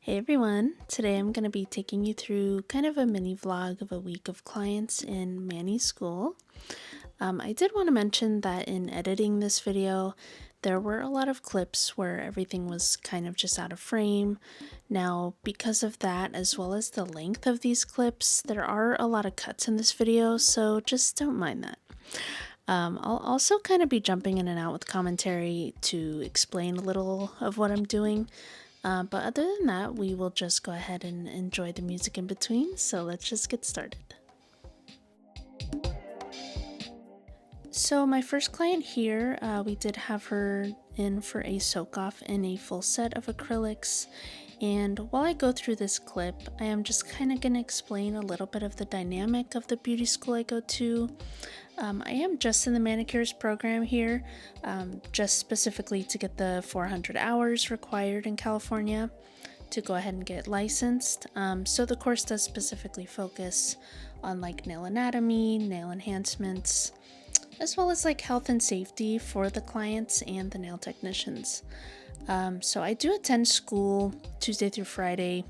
Hey everyone, today I'm going to be taking you through kind of a mini vlog of a week of clients in Manny school. I did want to mention that in editing this video, there were a lot of clips where everything was kind of just out of frame. Now, because of that, as well as the length of these clips, there are a lot of cuts in this video, so just don't mind that. I'll also kind of be jumping in and out with commentary to explain a little of what I'm doing. But other than that, we will just go ahead and enjoy the music in between, so let's just get started. So my first client here, we did have her in for a soak-off in a full set of acrylics, and while I go through this clip, I am just kind of going to explain a little bit of the dynamic of the beauty school I go to. I am just in the manicures program here, just specifically to get the 400 hours required in California to go ahead and get licensed. So the course does specifically focus on like nail anatomy, nail enhancements, as well as like health and safety for the clients and the nail technicians. So I do attend school Tuesday through Friday,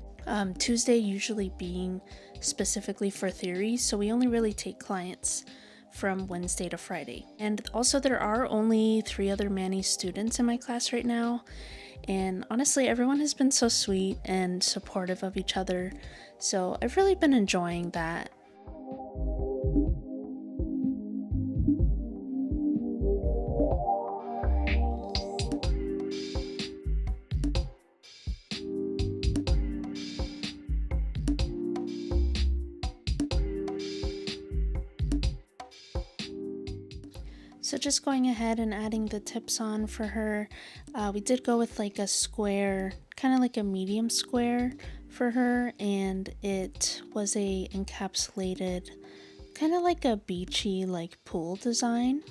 Tuesday usually being specifically for theory, so we only really take clients from Wednesday to Friday. And also there are only 3 other Manny students in my class right now, and honestly everyone has been so sweet and supportive of each other, so I've really been enjoying that. So just going ahead and adding the tips on for her, we did go with like a square, kind of like a medium square for her, and it was a encapsulated, kind of like a beachy like pool design,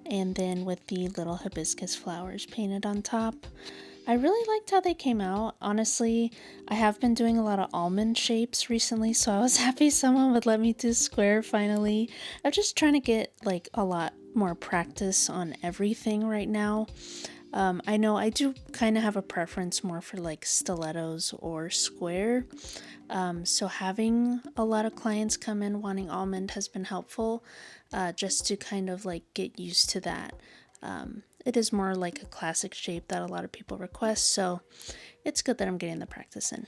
and then with the little hibiscus flowers painted on top. I really liked how they came out. Honestly, I have been doing a lot of almond shapes recently, so I was happy someone would let me do square finally. I'm just trying to get like a lot more practice on everything right now. I know I do kind of have a preference more for like stilettos or square. So having a lot of clients come in wanting almond has been helpful, just to kind of like get used to that. It is more like a classic shape that a lot of people request, so it's good that I'm getting the practice in.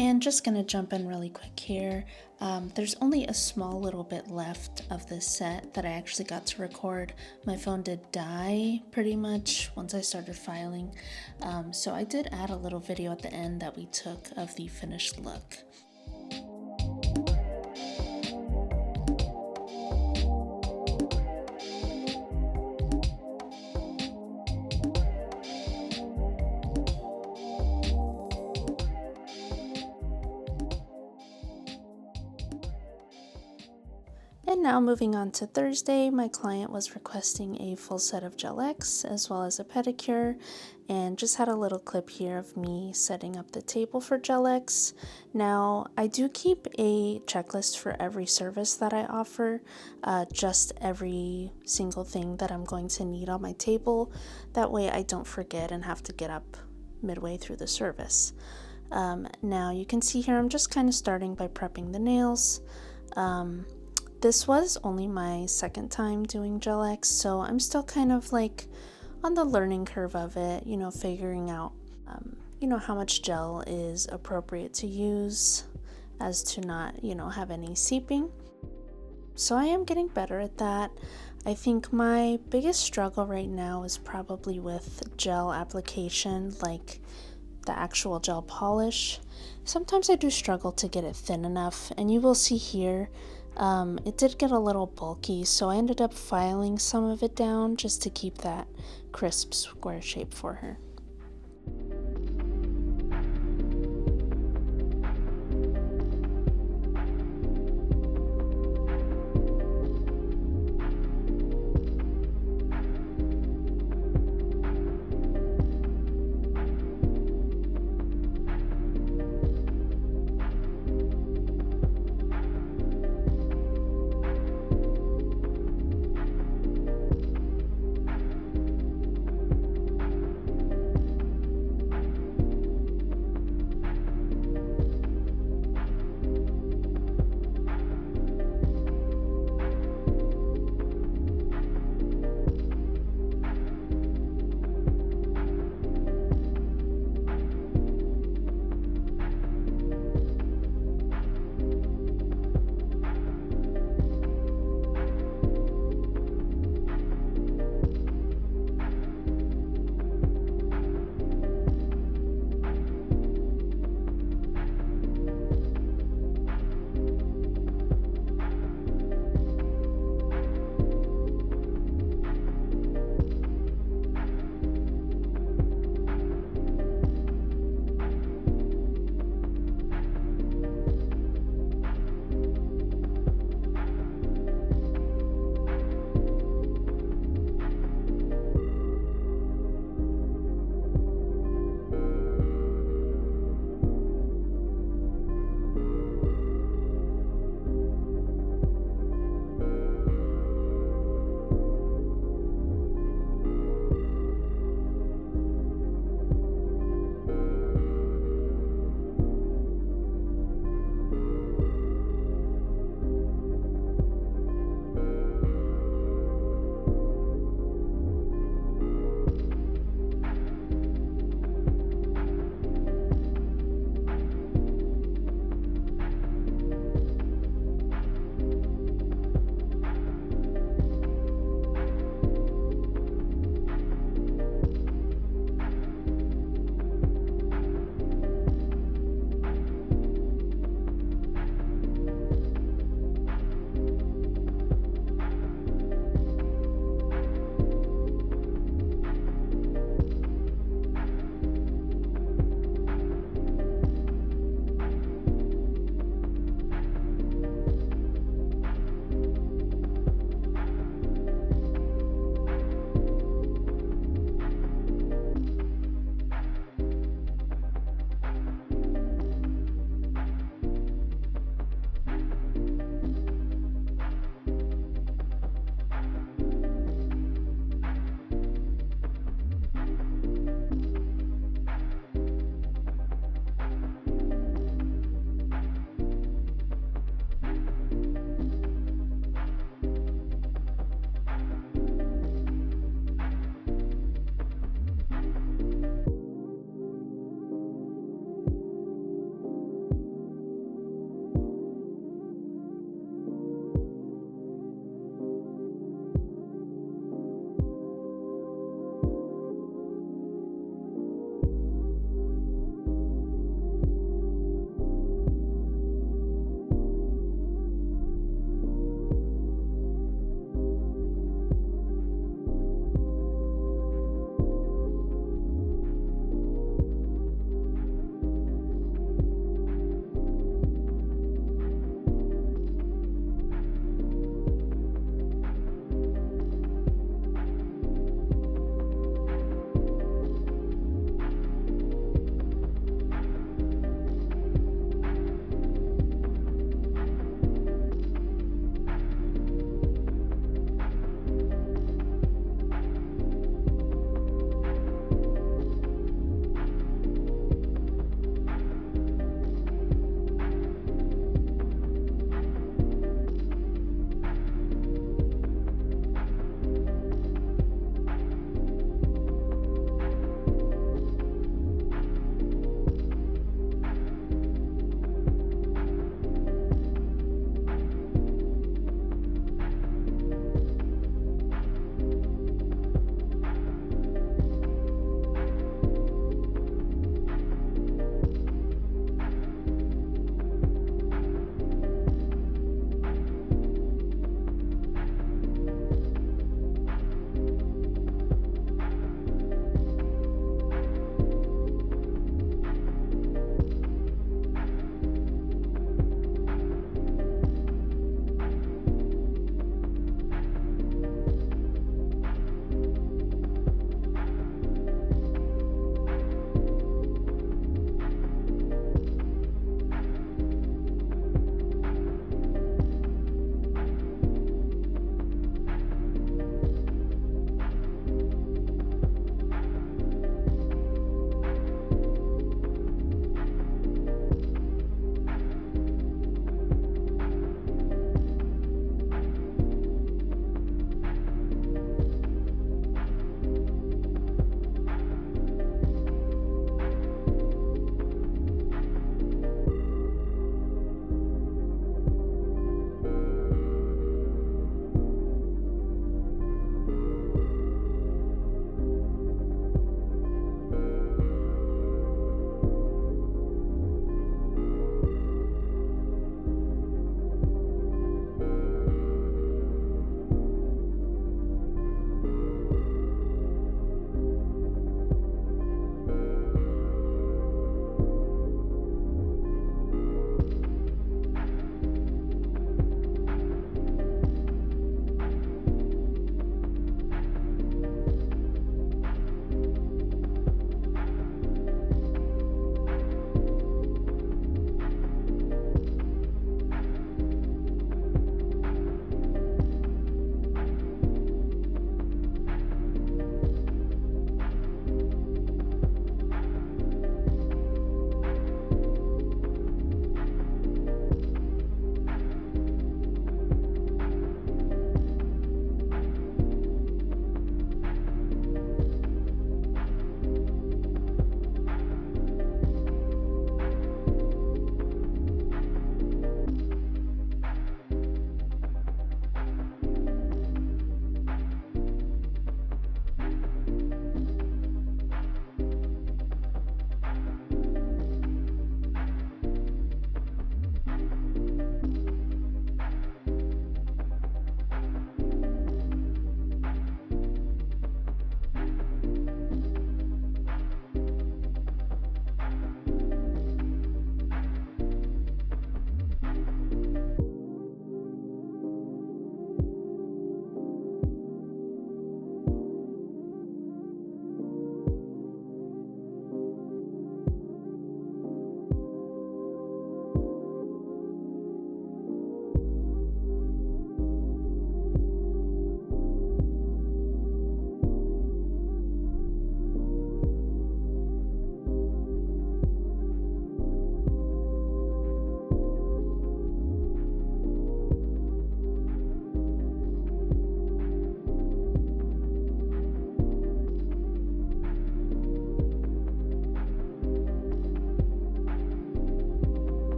And just gonna jump in really quick here. There's only a small little bit left of this set that I actually got to record. My phone did die pretty much once I started filing, so I did add a little video at the end that we took of the finished look. And now moving on to Thursday, my client was requesting a full set of Gel X as well as a pedicure, and just had a little clip here of me setting up the table for Gel X. Now, I do keep a checklist for every service that I offer, just every single thing that I'm going to need on my table. That way I don't forget and have to get up midway through the service. Now you can see here I'm just kind of starting by prepping the nails. This was only my second time doing Gel X, so I'm still kind of like on the learning curve of it, figuring out, how much gel is appropriate to use as to not, have any seeping. So I am getting better at that. I think my biggest struggle right now is probably with gel application, like the actual gel polish. Sometimes I do struggle to get it thin enough, and you will see here it did get a little bulky, so I ended up filing some of it down just to keep that crisp square shape for her.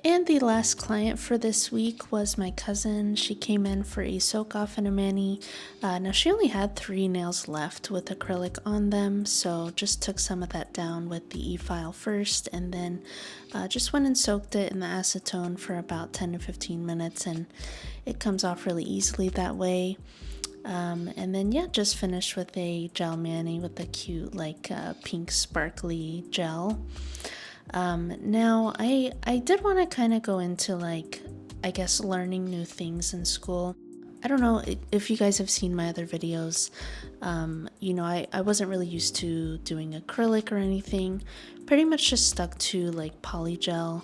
And the last client for this week was my cousin. She came in for a soak off and a mani. Now she only had 3 nails left with acrylic on them, so just took some of that down with the e-file first, and then just went and soaked it in the acetone for about 10 to 15 minutes, and it comes off really easily that way. And then yeah, just finished with a gel mani with a cute like pink sparkly gel. Now I did want to kind of go into like, I guess, learning new things in school. I don't know if you guys have seen my other videos. I wasn't really used to doing acrylic or anything. Pretty much just stuck to like polygel,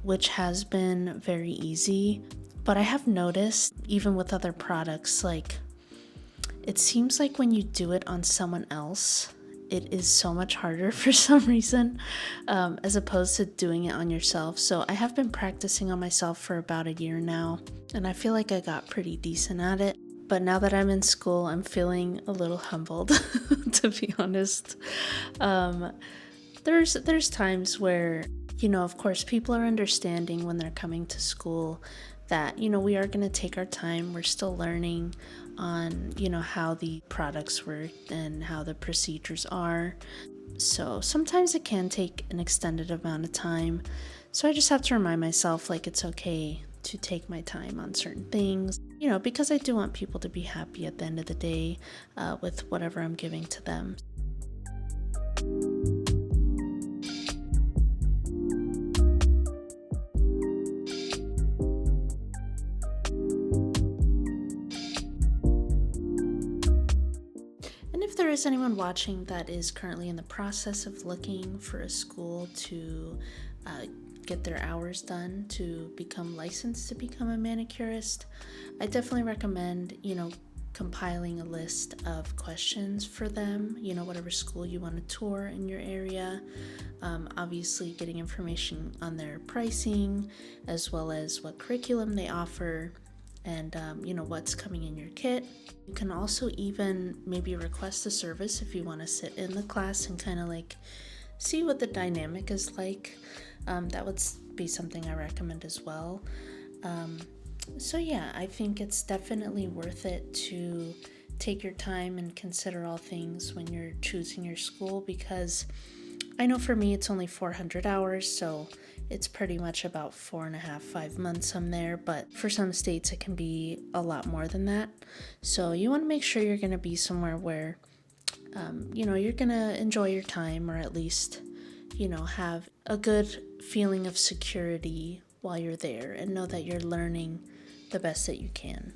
which has been very easy. But I have noticed, even with other products, like it seems like when you do it on someone else, it is so much harder for some reason, as opposed to doing it on yourself. So I have been practicing on myself for about a year now, and I feel like I got pretty decent at it. But now that I'm in school, I'm feeling a little humbled, to be honest. There's times where, of course, people are understanding when they're coming to school that, we are going to take our time. We're still learning on, how the products work and how the procedures are. So sometimes it can take an extended amount of time. So I just have to remind myself, like, it's okay to take my time on certain things, because I do want people to be happy at the end of the day with whatever I'm giving to them. And if there is anyone watching that is currently in the process of looking for a school to get their hours done to become licensed to become a manicurist, I definitely recommend, compiling a list of questions for them, whatever school you want to tour in your area. Obviously, getting information on their pricing, as well as what curriculum they offer, and what's coming in your kit. You can also even maybe request a service if you want to sit in the class and kind of like see what the dynamic is like. That would be something I recommend as well. So yeah, I think it's definitely worth it to take your time and consider all things when you're choosing your school, because I know for me it's only 400 hours, so it's pretty much about 4.5, 5 months I'm there, but for some states it can be a lot more than that. So you want to make sure you're going to be somewhere where, you're going to enjoy your time, or at least, have a good feeling of security while you're there and know that you're learning the best that you can.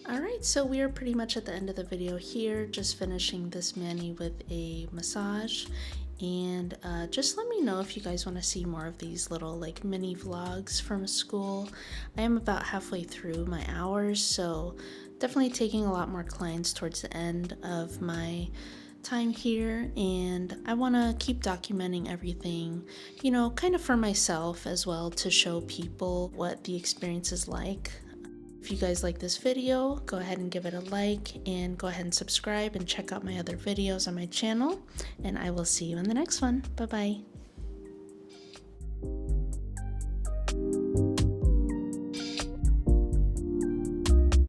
Alright, so we are pretty much at the end of the video here, just finishing this mani with a massage. And just let me know if you guys want to see more of these little like mini vlogs from school. I am about halfway through my hours, so definitely taking a lot more clients towards the end of my time here, and I want to keep documenting everything, you know, kind of for myself as well, to show people what the experience is like. If you guys like this video, go ahead and give it a like, and go ahead and subscribe and check out my other videos on my channel, and I will see you in the next one. Bye bye.